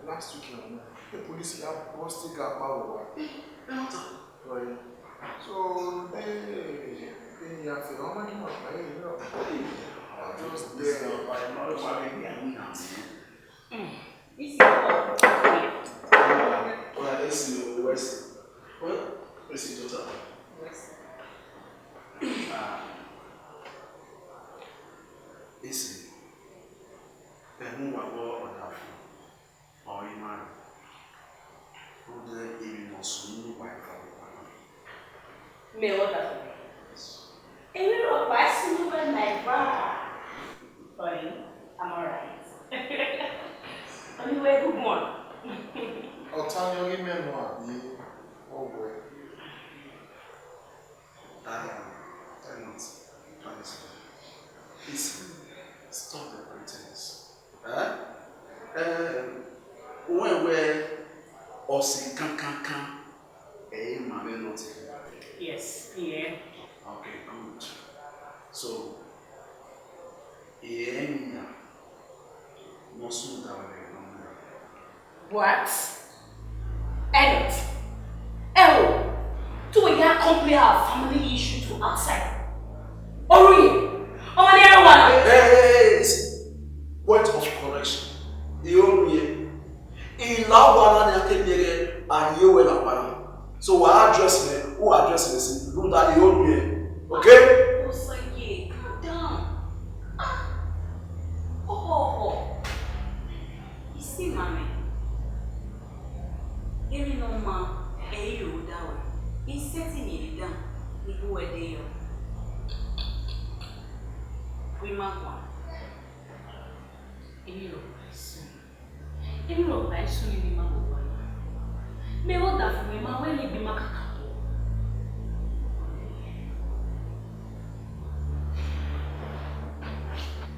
Last week, the police have busted our power. So they have to how many months? Just there by well, let's see the West. Well, let's see total. Listen, the whom I go on that or in my who the even was new by me what that even a person when my brother funny I'm alright anyway good one I'll tell you remember oh boy I'm not please stop the pretense when we're or say can not yes yeah okay good so yeah no soon that what Edit oh to a young company our family issue to outside oh really oh my dear one hey point of correction you in Lawana Yakendere and you were not so I address me who address me do that you own me okay oh so yeah calm down oh you see mommy even no ma you down he's setting it down he go a day we mark one Emi ro ba isu ni ma wo wa. Me wo da fun mi ma we le bi ma kaka.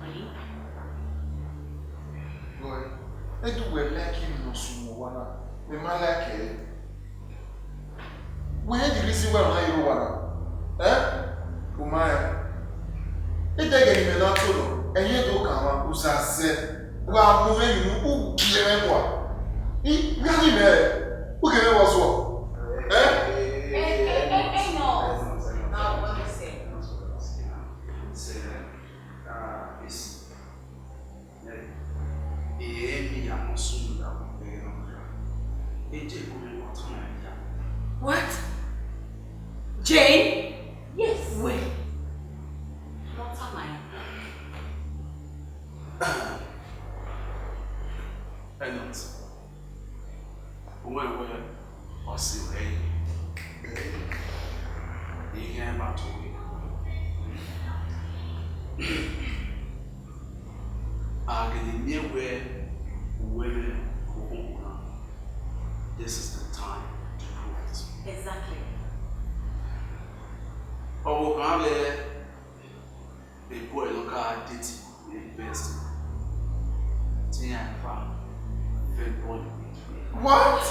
Ani. Boy, e do we like him no sumo wana. Me ma like it. We had the reason why I wana. Umaya. E dey get me na to no. Enye do kan wa usaze. Wa mo ve mi u kile mo. I gani me. O ke me was what? No. No, what is it? It's mi amo sunu da mo pe no. E je ko me what na. What? Jane? Yes. Wait. Not mine. And not. Where or see hey. You hear about near where women who this is the time to prove it. Exactly. Oh, can a boy look at it best. What?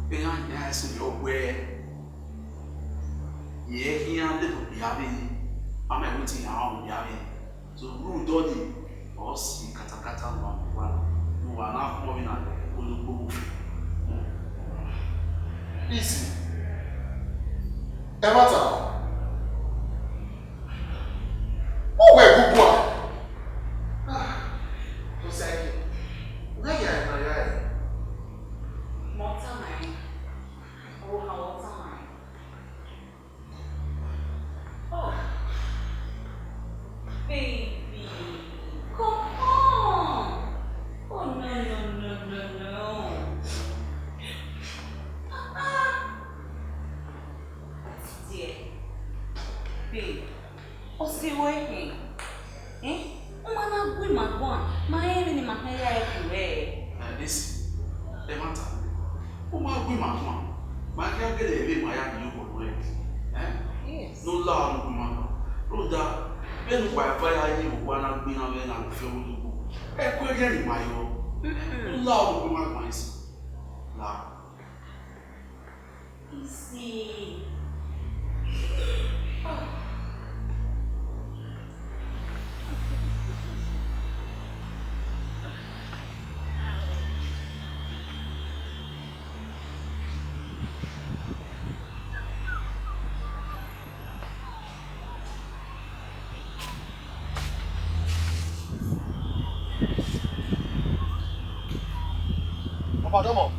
Behind yes, your way. Yeah, here little Yabi. I'm waiting around Yabi. So, Rue Dolly or see Katakata one. You are not moving at Ulubu. Easy. Emata. Oh, wait, good boy. Domo.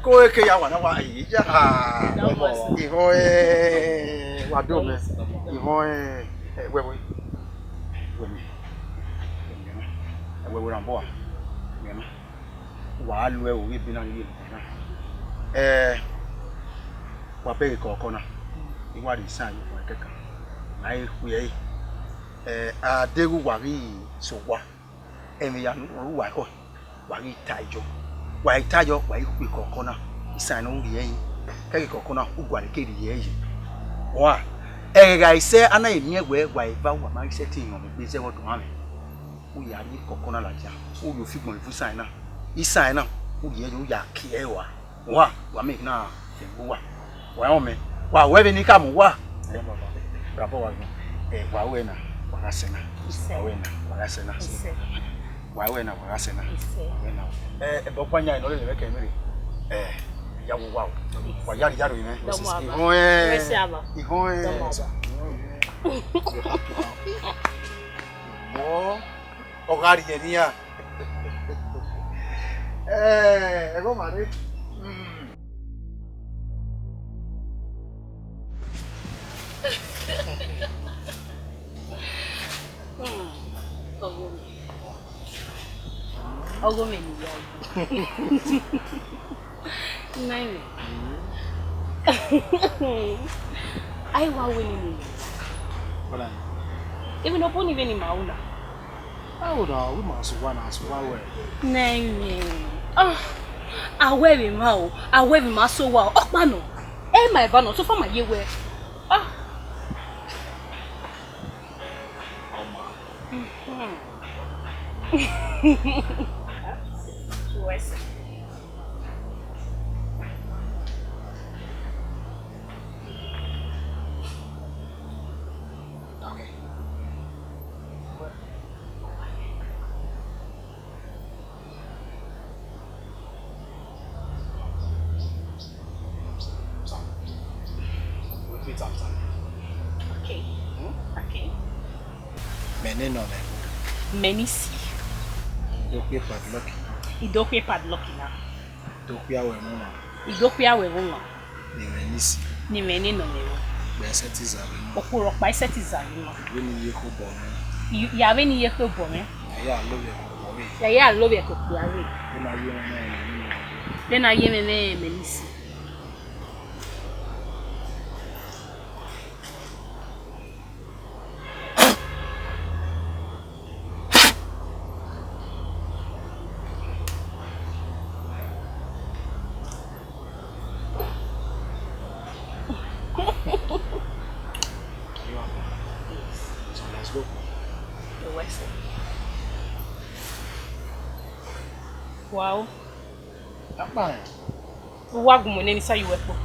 Go ke ya wana wa yi ja iho wa do me iho we rambo me wa lu e o bi na yi wa pe ko na iwa ri san yi wa keka na e ku ye aderu wa ri so wa emi ya nu wa ko wa ri tajo wa ikwe kokona isana uri yin keke kokona ugware keri yeyi wa ga ise ana emi egwe wa iba wa ma ise tin on be se wo do ame u ya ni kokona la ja u yo figbon fu isana uri yeyi u ya ki e wa me na tembu wa o me wa we be ni ka mu wa bravo wa wa we na wa gasena wa we na wa gasena wa we na wa gasena Bokwanya no le ke mere ya wo wa wa yari yaro yin ihon mo ogari yenia ego mare Ogo me ni ya. Nine. Ai wa we ni. Wala. Even upon even in mauna. Aura, we must one as well. Nine. Awe mi ma o. Awe mi ma so wa. Okpa no. My van so for my year where. Yes. Okay. So, with me time. Okay. Okay. Many no Many see. Idowu padlock. Idowu padlock now. Idokua we mama. Idokua we mama. Ni menisi. Ni meni no me. Be setiza we. Okuro pa setiza we. We ni ye ko bo me. Ya we ni ye ko bo me. Ya love ye ko we. Ya love ye ko ya we. Na ye me. Bena ye me menisi. Wow. Apa? Wagumo neni sa yuwepo.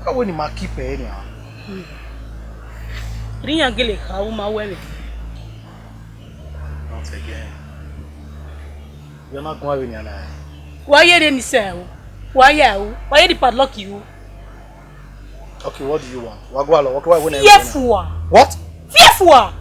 Kawo ni makipe ni ha. Rinya gele ka wo ma wewe. Not again. You are not going to na. Why ye ni say? Why you? Why ye the padlock you? Okay, what do you want? Wagwalo, what do I want? Fearful. What? Fearful.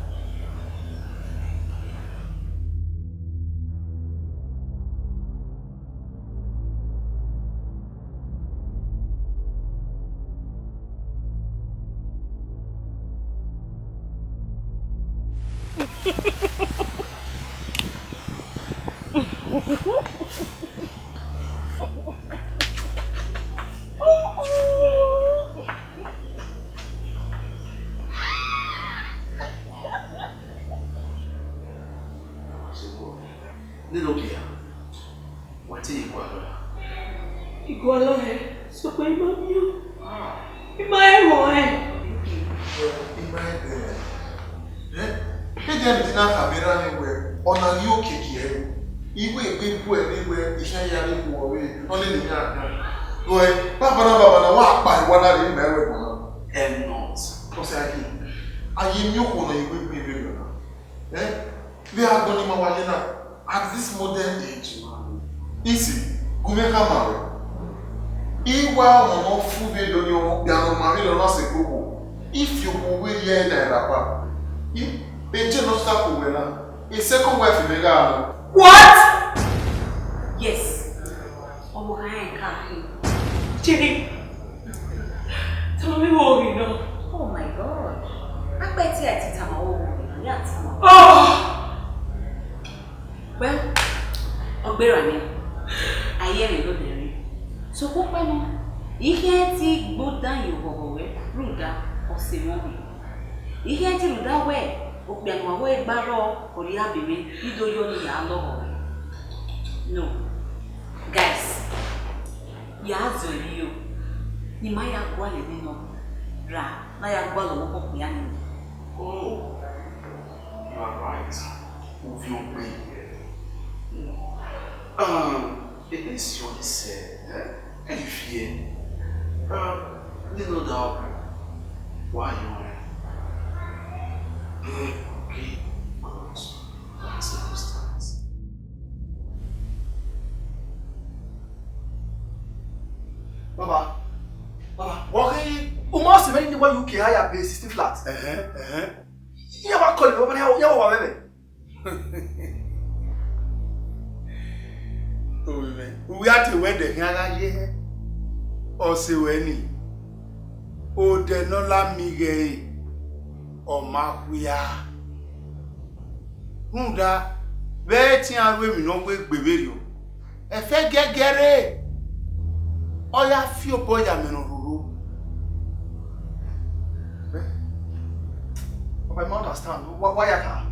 At this modern age, easy, Gumeka Mare. Iwa mono fube donyo biano mari lo se gogo. If you go we here na rapa. If no start ko wena. A second wife mega. What? Yes. Omo kan ka. Chiri. Tell me what you know. Oh my god. Agbeti ati tama o. Ya tama. Oh. Well, Ogbera ni. Aye re lo dere. So ko pe no. Ihe ti gbodan yo bobowe, ruda o se mo bi. Ihe ti ruda we, o pe anwa we gbaro ori abebe, ido yo ni ya lo. No. Guys. Ya zo yo. Ni ma ya gwa le ni no. Ra, na ya gwa lo ko ya ni. Oh. You are right. Move your way. It is your say, and if you little dog, why you are okay, good circumstance. Baba, what must have been the one you can hire pay 60 flats. You are calling over here, you are baby. We had to wear the Hana ye or say any. O de no la mige or makuya. Hunda, betting and women no wake baby. A fair get or ya few boy a menoro. I don't understand. Why I can't?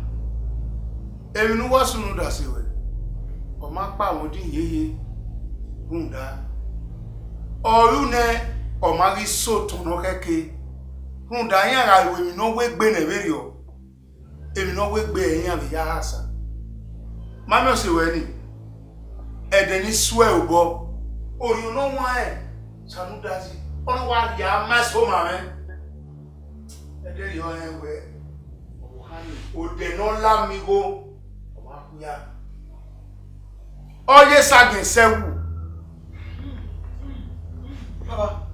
Everyone was soon does it. O ma pa won din yeye hunda o ne o ma ri so to no keke hunda yan ra we mi no we gbe na beri o emi no we gbe eyan bi ya hasa ma me o se we ni ede ni swe obo o you no wan sanu dazi on wa ya ma so ma me ede yo en we o hani o de no la mi go o ma ku ya Oye sagin sewu. Baba.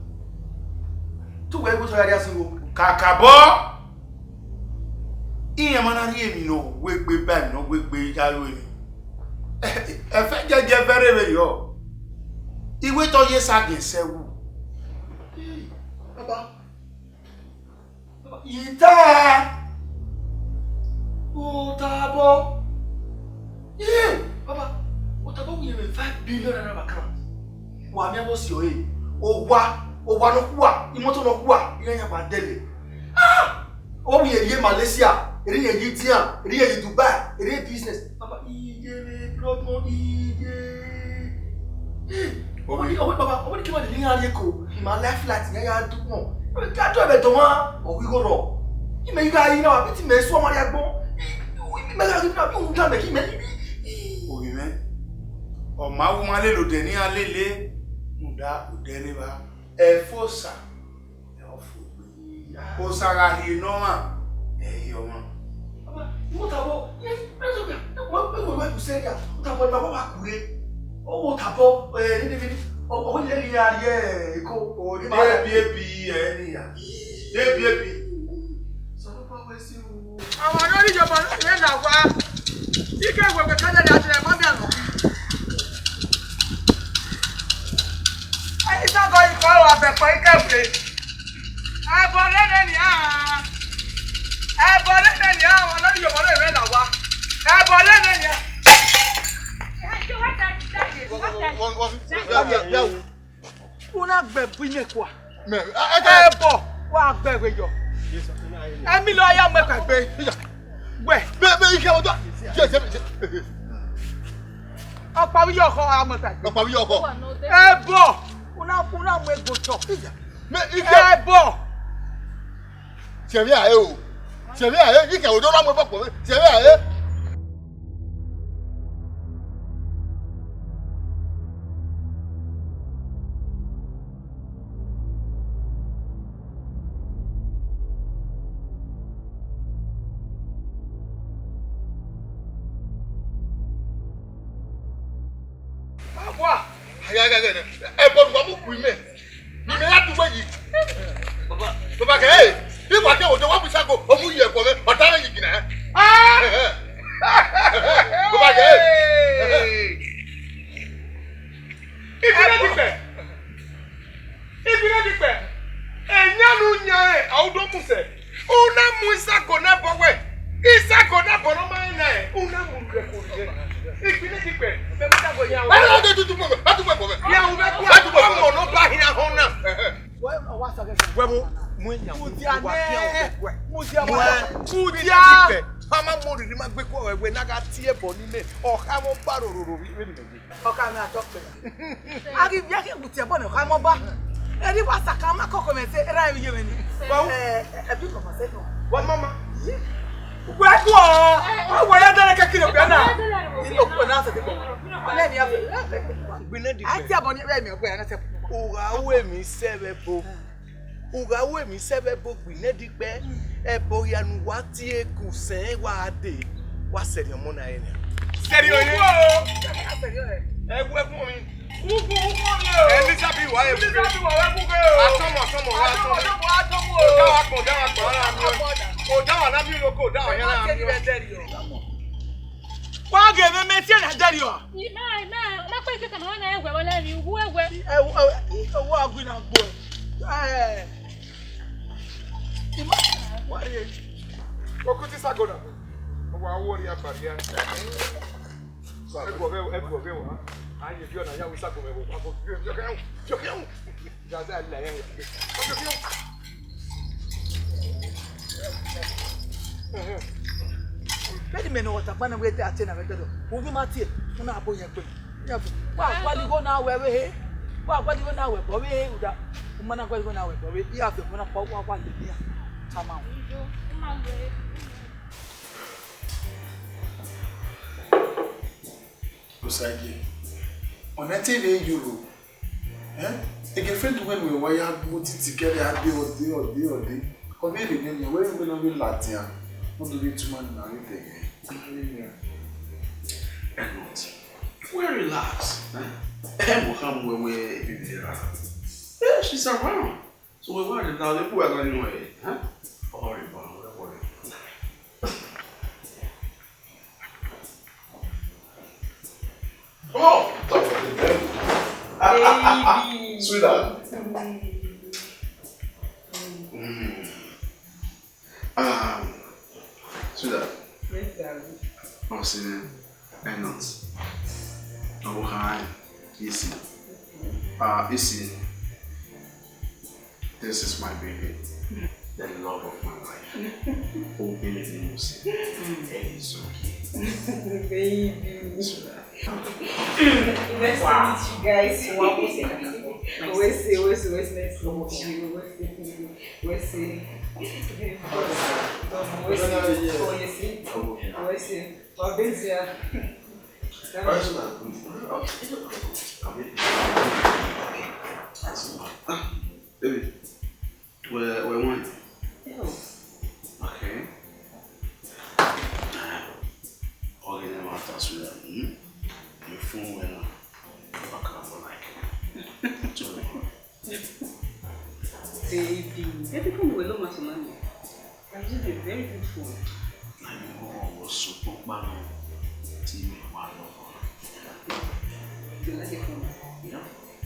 Tu we go to area sinwo. Kakabo. Iyan mana ri emi no we gbe ba no we gbe jaro emi. E fe jeje fere we yo. Iwe to ye sagin sewu. Baba. Ita. Otabo. Yeah, Baba. Otabo we have 5 billion naira account. Wa mi abo si o e. O wa no kuwa, imoto no kuwa, ile yan ba dele. Ah! O we ye Malaysia, ere ye Egyptian, ere ye Dubai, ere business. Baba, ije blood money, ije. Baba, o ni ki ma de ni ari ko. My life flight yan ya du mo. Ka do e be to wa, o wi go ro. Ime yi ga yi na wa bi ti me so mo ri agbon. Me ga ri na bi un kan me ki me ni. Oyi me. O ma wu ma le lo de ni alele. Muda udere ba. E fosa. E ofu. O sara hi no ma. E yo ma. Baba, mo ta bo. Mo tu se ya. O ta bo baba ba kure. O ta bo ni o le ni ari e ko. O de bi e ni ya. De bi. So baba we si o. Àwọn no ri joba le na wa. Ike wewe kada da ati ma bi ano. Ai sa go iko wa be po ike we. E bo le ni a. E bo le ni a, àwọn no ri joba le na wa. E bo le ni a. Una gbe buine kwa. E bo wa gbe we yo. Emi lo ya mo ka gbe. Be ike o do. Ọ̀pá wi yo ko amọ ka gbe. Papa wi oko. E bo una mo ego cho. Me ike E bo Seri aye o. Seri aye ike o do la mo popo. Seri aye. wa. E bo wa mu ku ime. Ni me ya tu yi. Baba ke eh. Bi wa ke o do wa bu sago o mu ye ko me. O ta na yi gina. Ah! Baba ke eh. Ibile dipe. Enyanu nyare awdo mu se. Una mu isago na bowe. Isago na bono ma na e. Una mu re ko je. Ibile dipe. Be mo sago ya o. Ba do tu mo. Ba tu mo. Ya o be ku. Ba tu mo. Mo no ba hina ho na. Wa sa ke. Webo mu nya. Mudia ne. Mudia mo. Mudia. Mama mo ri ma gbe ko ewe na ga tie bo ni me. O ka mo ba rororo wi mi meje. O ka na talk pe. Ari bi ake gutie bo ne ka mo ba. Eri wa saka ma koko me se era mi yemi ni. E bi ko se no. Wa mama. Gbe ko o wo ya dare ke kire pe na. Ni o ko na se te ko. Na ni afi. Gbina di pe. Ati abo ni e mi o gbe na se. Ugawe mi sebebo. Ugawe mi sebebo gbina di pe. Ebo yanu wa ti ekusen wa de. Wa seri omo na ene. Seri oye. Seri oye. Egwe fún mi. Ugu ni o. Elisabi wa e. Elisabi wa we buge o. Atomo wa atomo. O da wa pon ara mi o. O da wa na mi loko, o da wa yan na mi o. Wa ge me me ti na dari o. Ma pe ke kan na egwe wole ri ugu egwe. Owo agun na gbo. Wa ye. Okuti sagoda. Wa wo ri abaria. Ego be wa. Aye bi ona ya wi sago me wo. Abo jo ke. Jaza la ye. Kedi me no wata bana we te atena we do. Wo bi ma tie. Una abo yen pe. Ya fu. Wa kwali go na we he. Wa kwali go na we bo we uda. Umana kwali go na we bo we. Ya fu na pa wa kwali ya. Tama. Osage. On a TV in Europe. A girlfriend when we were put it together a day or day. Come here again, where we going to be Latin. Not to be too much now. Well, relax. And we'll come when we're there. Yeah, she's around. So we're worried now. They are going away. Huh? Worry about it. Oh! Baby. Sweetheart. Sweetheart. Yes, darling. I'm saying, not. Oh, hi. Easy. Easy. This is my baby. The love of my life. Oh, baby, you see. It's okay. Baby. Sweetheart. Nice to meet you guys. Where's next? Baby, where one? Okay. Okay, then I'll tell you that. Your phone went up. Back up like. Baby. Everything will look much money. I'm just a very good fool. I was so bad. TV, You like it from me? yeah.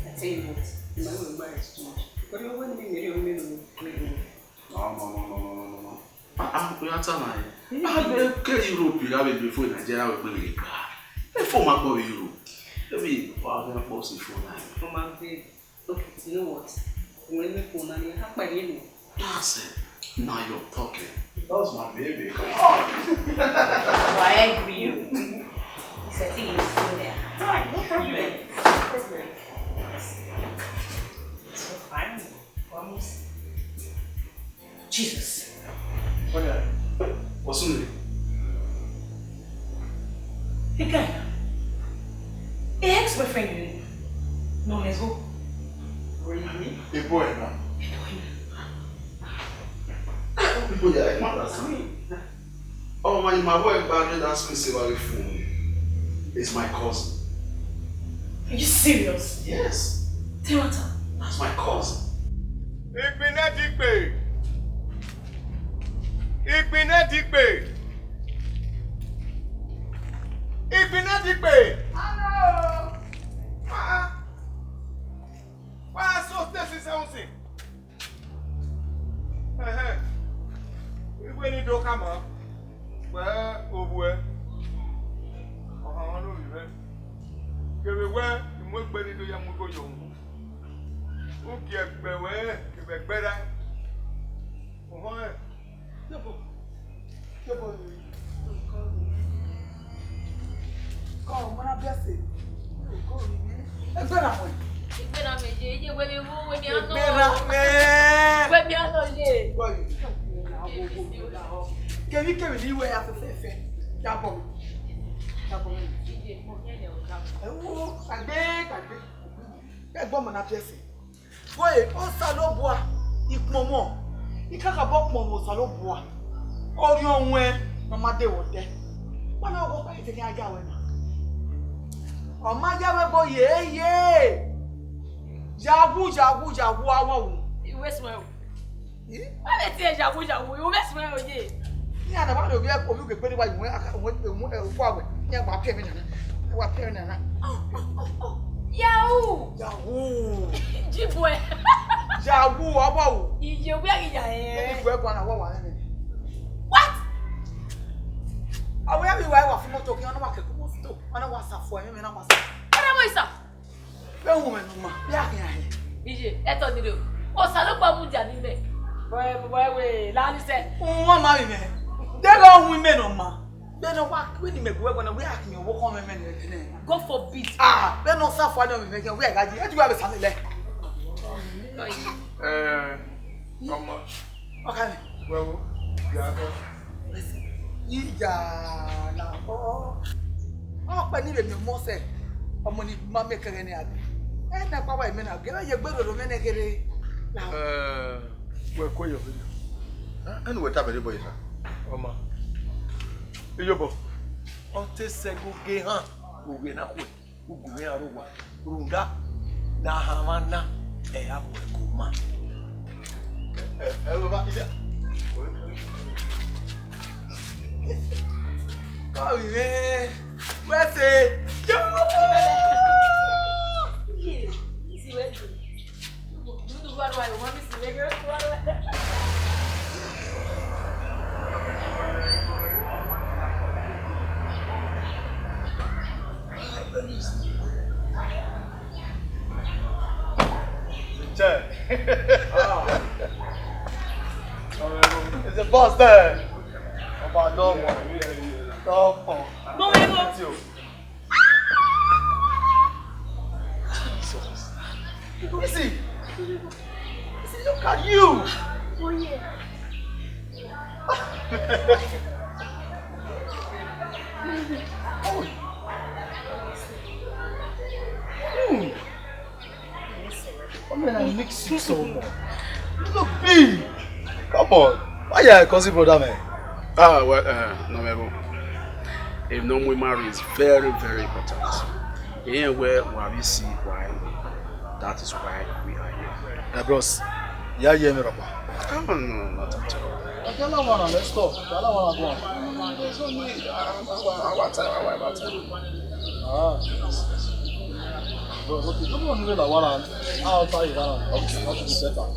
I tell you what, you might want to buy it too much. But you want to be married. No. I'm going to tell you. I'm going to Europe. You have it before Nigeria. Before my boy Europe. Let me father boss it for now. From my babe. Okay, you know what? When we phone and you have my name. That's it. Now you're talking. That's my baby. Come on. I agree. It's a thing is still there. Alright, no problem. So fine. Almost. Jesus. What's in it? Hey, guy. Hey, ex-boyfriend. No, let's go. Really? A boy now. People are like, man, that's me. Oh, my boy back there, that's me, say, very phone. It's my cousin. Are you serious? Yes. Tell what? That's my cousin. Hello. Why so this is something? When you don't come up, well, over. Oh, no, you give me where you must be to young go young. Who get better? Get better. Oh, come, what a blessing. Jagu, awu. You waste well. I let you jagu. You waste well, yeah. Yeah, the one of you are going to pay what you want. Yeah, my payment. What payment? Yahoo! Yahoo! Jiboy. Jagu, awu. You will be here. What? I will be where I was talking on a market. On a WhatsApp for him and I was. The woman, yeah. Ije, eto ni do. O salo pa mu ja ni be. Boy, la ni se. Wọ́n marry me. They go women on ma. They no work when you make work on we ask me work on men. God forbid. They no suffer them make we gaji. E ti wa be san le. Come on. Okay. Well, yeah. Ija la o. O pa ni be mi mo se. Omo ni ma me kere ni abi. Na papa ime na gere ye gbero do mene kere. We ko yo video. And we tap the boy sir. Oma. Iyobo. O te sego ge han. O we na ko. O gu me arowa. Runda na hamana e abo e ko ma. Baba ida. Ka we say chair. It's the boss there. About dog. See, look at you. Oh yeah. I mean, I mix you so much. You look big. Come on. Why you cousin brother, man? Ah, well, no, if no we marry is very, very important. Here where we see why, that is why we are here. Hey, bros. Yeah, me, Papa. Oh, no, not at all. Let's go. No, there's only our time. Ah. Bro, okay, come on, like one hand. I'll tell you one hand. Okay, that should be better.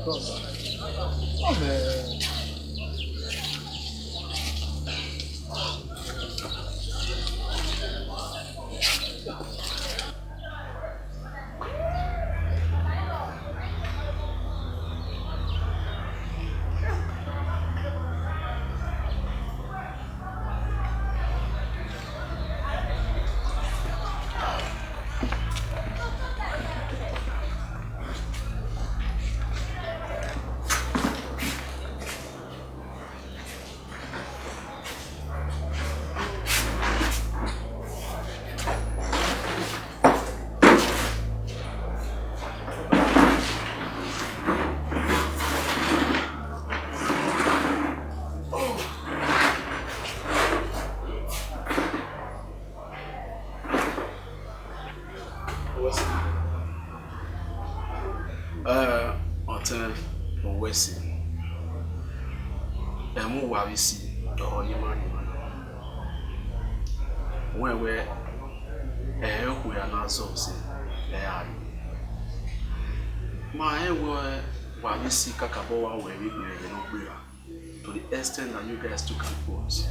Oh, man. To the extent that you guys took her votes.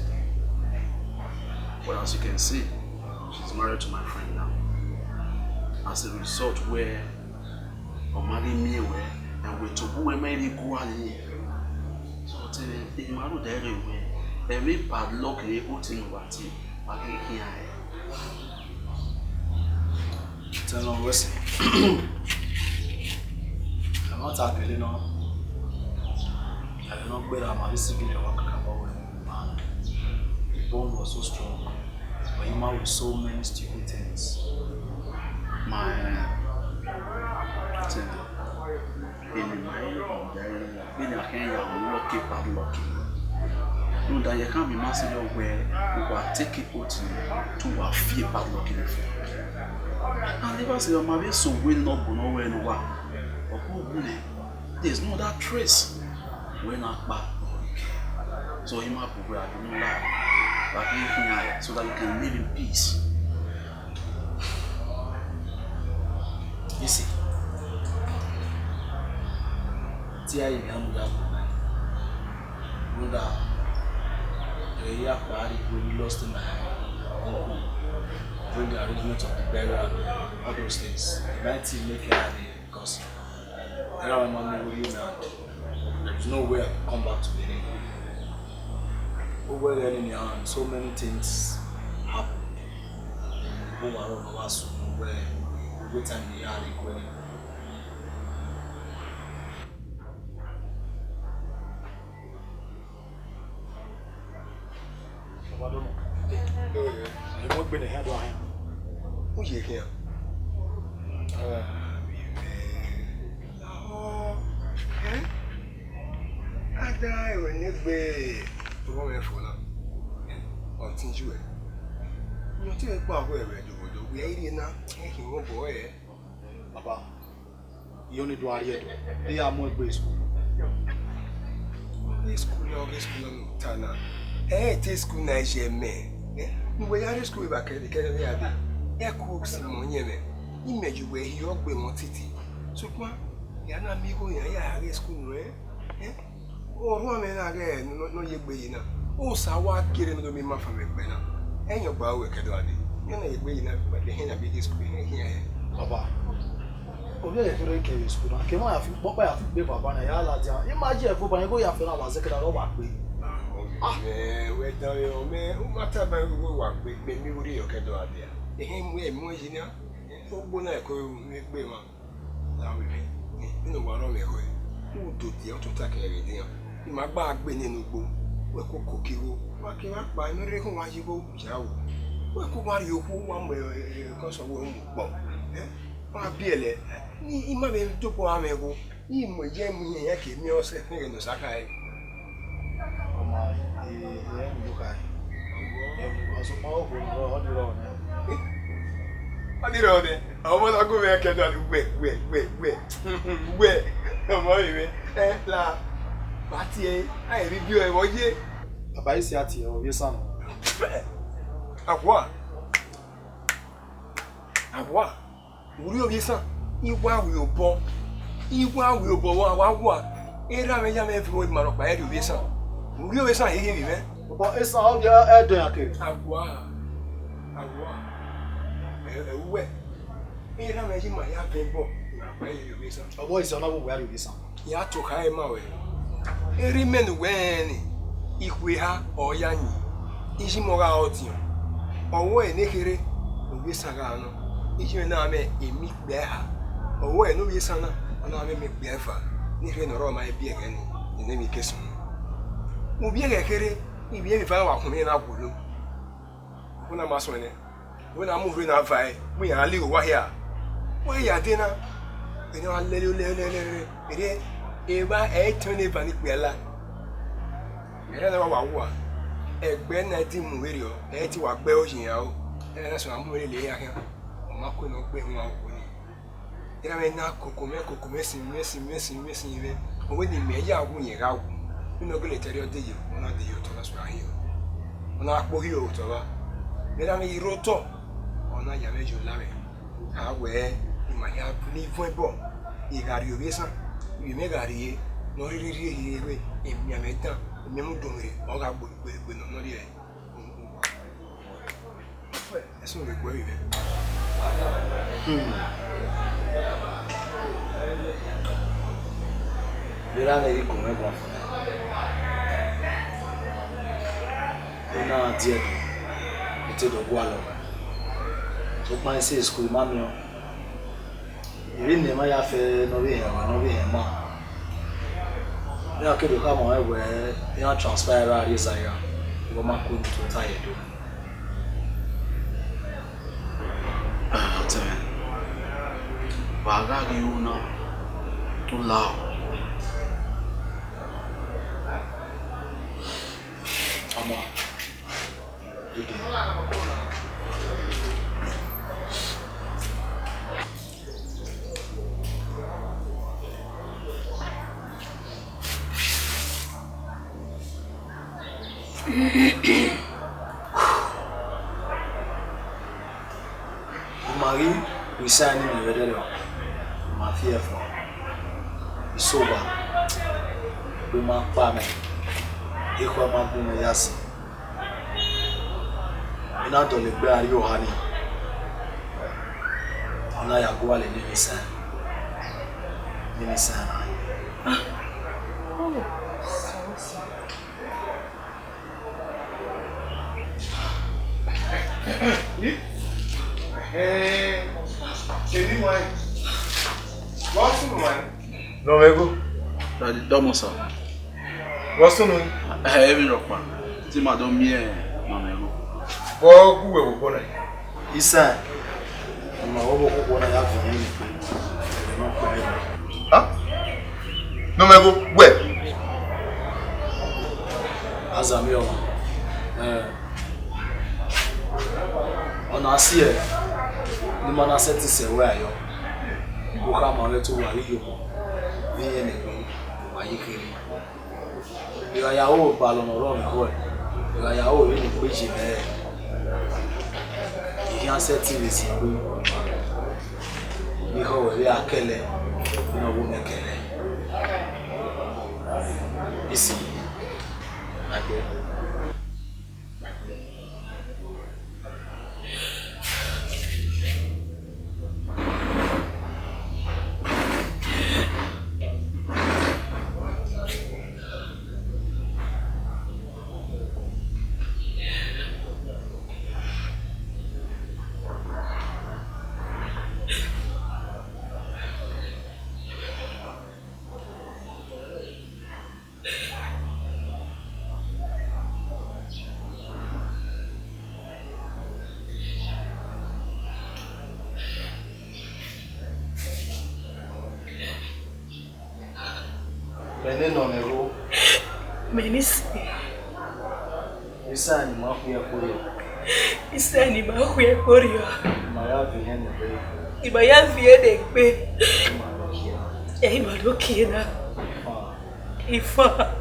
Well, as you can see, she's married to my friend now. As a result, where marry me where and we to who am I go on. So the maru there way, and we padlock the outing what he here. Tell them listen. I'm not talking, no. I don't know whether I'm receiving a work about man. The bond was so strong, but he married with so many stupid things. My in my in a hand of lucky padlock. No, that you can't be massive where you are taking out to a fear padlocking. And they was your marriage so well not go nowhere no one. There's no that trace. We're not back. So he might be where I don't lie. But anything so that you can live in peace. You see, Tia in Hamburg, the year party when you lost in my uncle, when the arrangement of the burial and all those things, it might make you happy because I don't remember where you now. There's no way I can come back to Benin. Over there in your hand, so many things happen. Home around us, where every time they are going. I don't know. You won't be the head line. Who you here? I die when you be the woman for now. On things you you take about where we are eating now. He won't go away. Papa, you only do our yet. They are more graceful. This school, Tana. This school, Nigerian. We are school back at the Canada. Air cooks in Monier. Image where he ought to want it. So, Yana Migo, ya school, eh? Oh, one man again, no, you're being. Oh, Sawa killing the Mima from a banner. And your bow, Cadwadi. You're not being up, but the hen of biggest queen here. Papa, Obi e kere ke school na ke ma ya fi papa ya fi gbe baba na ya la dia. Imagine for ban go ya fe na wa sekeda ro wa pe. We do yo me o mata ba go wa pe mi ori yo kedo abia. Ehin mu engineer. Ogbo na ko mi gbe ma. La we ni nínú wa ro me ko. U do ti o tun ta kere dia. Ma gba gbe nínú gbo. We ko kokiro. Wa ke wa pa mi re ko wa yibo jawo. We ko wa yo ku wa mo ko so wo mu po. Ma biele ni ima be jopo amego ni mo je mu yen ke mi o se fun no sakai O ma mu kai. Aso ma o ko ro ni ro na. Ani ro de o mo la go me ke do we o mo iwe la pati e ai ri bi o e wo je Baba isi ati o ye san. Agwa uri obi san iwa wi obo wa era me ya me fi mo maro pa eri obi san uri obi san hehe bi me Baba esa o ya e do ya ke. agwa we era me ji ma ya be bo pa eri obi san Baba isi ona bo ya ri san. ya to kai ma we eri men we ni ikwe ha o ya ni iji mo ga oti owo e ne kere obi san ga no iji na me emi gbe ha owo e no bi san na me gbe fa ni re no ro ma e bi e gani ni mi kesun mo bi e kere ibi e mi fa wa kun mi na gulu ko na ma so ne wo na mu re na fa e mu ya le wa ya de na e ni wa le ere e ba e tun ni ba ni pe la ere na wa wa egbe na ti mu we ri o e ti wa gbe o yin ya o e na so amu le ya kan ma ko no gbe wọn ko ni era me na koko mesin we o we ni me ya wu yin ra wu no go le teri o de yo ona de yo to na so ahi o ona apo hi o to ba era me iro to ona ya mejo la me ha we ni ma ya ni fun bo i gari o bi san i me gari no ri we e mi ameta mi mu do me o ga gbo no ri e eso le gbo ibe Vera ne ri come bon. Ina die ite do gwa lo. So pa se school ma mi o. Iri ne ma ya fe no be ma. Ya ke do ka mo e we ya transfer ra ri sa ya. Go ma ku to ta ye do. Bagagi una tu lao. Ama. Didi. Marie, we sign in the radio. My fearful. It's sober. We my family. Equal my boom, yes. In out of the bear, you honey. And I go all in the sun. no me go Da domo sa. wasu no Even ropa. Ti ma do mi e na me go. bo ku we wo na Isa. Ma obo ko na ya fun ni. no me go we Azami o. Ona sie. Ni mana seti se we ayo. Ko ka ma le to wa ri yo. Ni ye ne go wa yi kiri. Ira ya o ba lo no ro mi ko e. Ira ya o ni pe ji me. Yi an seti le si pe. Ni ko we akele. Ni o wo me kele. Isi. Okay. Benin on a row. Menis. Isa ni makuya Korea. Isa ni makuya Korea. Maya viene be. Ibaya viene be. Madokiena. Ifa.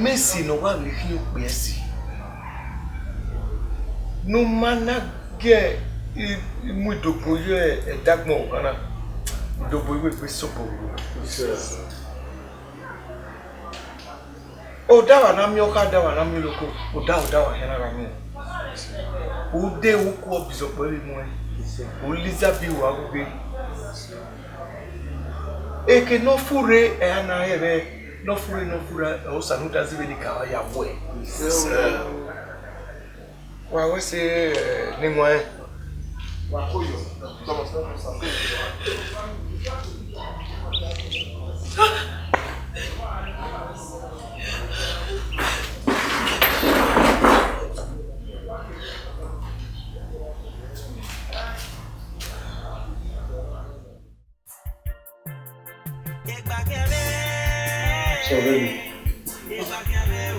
Messi no one with you, Messi. No man get muito boyo e dagmo kana do boyo we sopo. O dawa na mi oka dawa na mi loko o dawa hena ra mi. O de wo ko bisopo ri mo o liza bi wa go be. E ke no fure e ana hebe. No fura, o sanuta zibeni kawa ya boy. Wa we say ni mo e. Wa koyo. So baby,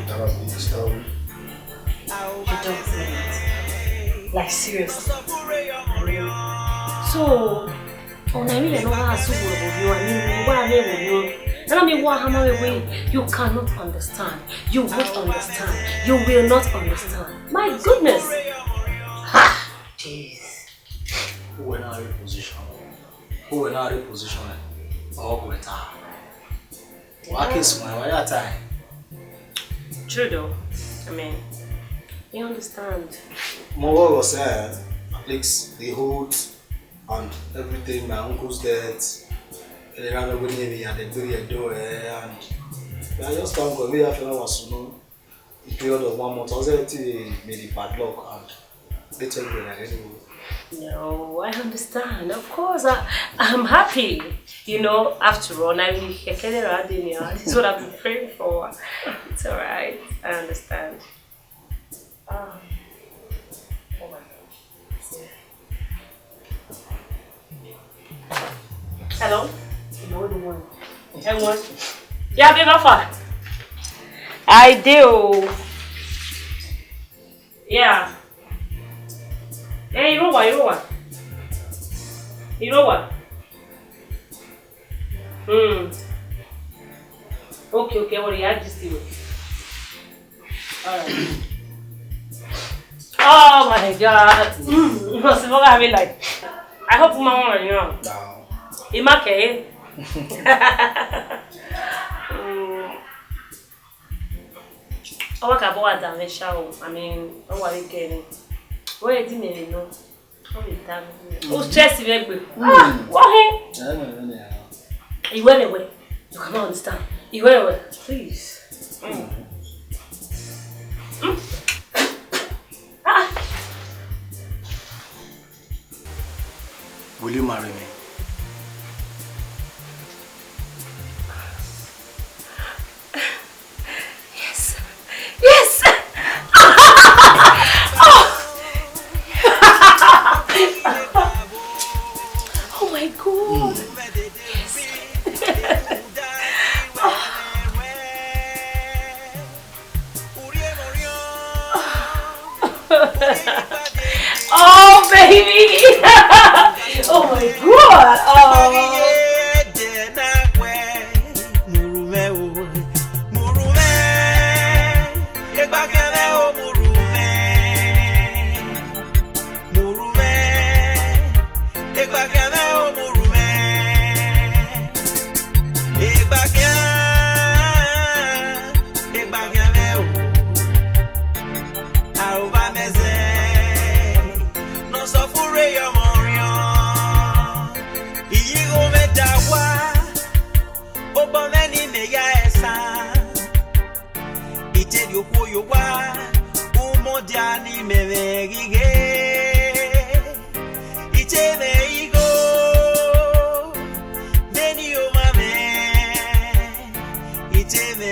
that was the story. You don't say it. Like seriously. So, I really know how to you. I mean, what I mean with you. And I mean, what way you cannot understand. You won't understand. You will not understand. My goodness. Ha! Jeez. Who will not reposition? Who will not reposition? Or with her? What is my way time? True though. I mean, you understand. More was said, at least the hold and everything, my uncle's death, and they ran away me and they bury a door and I just can't go. Me after I was the period of 1 month, I was actually made a bad luck and they told me that anyway. No, I understand. Of course, I'm happy. You know, after all, this is what I've been praying for. It's alright. I understand. Oh my God. Hello? Everyone? Yeah, baby, offer. I do. Yeah. Hey, you know what? Okay, well, yeah, just do it. Alright. Oh my God. What's the I mean, like, I hope Mama, you know. No. It's okay. Oh, I mean, oh, what are you getting? Where did you know? Oh, stress very good. What? You went away. You cannot understand. You went away. Please. Will you marry me? Yes. Yes. Oh my God. Yes. Oh baby. Oh my God. Icheme